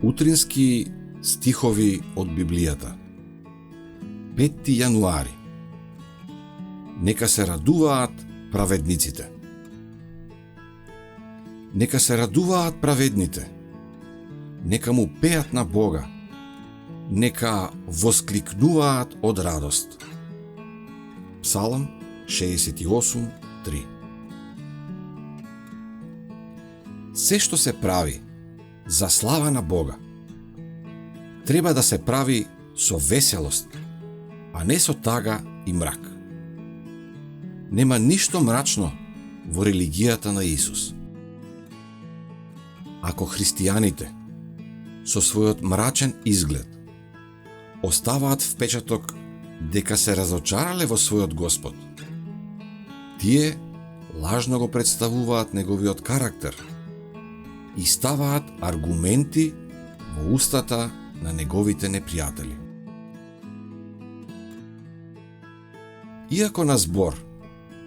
Утрински стихови од Библијата. 5 јануари. Нека се радуваат праведниците. Нека се радуваат праведните. Нека му пеат на Бога. Нека воскликнуваат од радост. Псалм 68:3. Се што се прави за слава на Бога треба да се прави со веселост, а не со тага и мрак. Нема ништо мрачно во религијата на Исус. Ако христијаните со својот мрачен изглед оставаат впечаток дека се разочарале во својот Господ, тие лажно го представуваат неговиот карактер и ставаат аргументи во устата на неговите непријатели. Иако на збор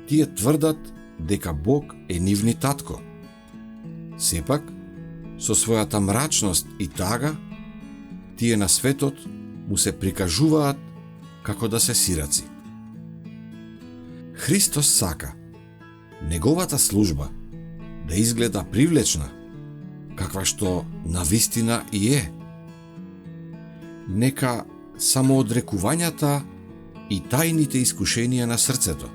тие тврдат дека Бог е нивни татко, сепак со својата мрачност и тага тие на светот му се прикажуваат како да се сираци. Христос сака неговата служба да изгледа привлечна, каква што навистина и е. Нека самоодрекувањата и тајните искушенија на срцето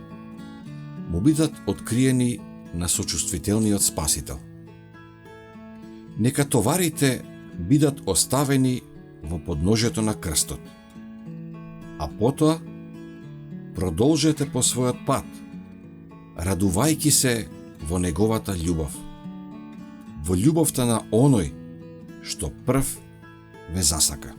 му бидат откриени на сочувствителниот Спасител. Нека товарите бидат оставени во подножјето на крстот, а потоа продолжете по својот пат, радувајќи се во неговата љубов, во љубовта на оној што прв ве засака.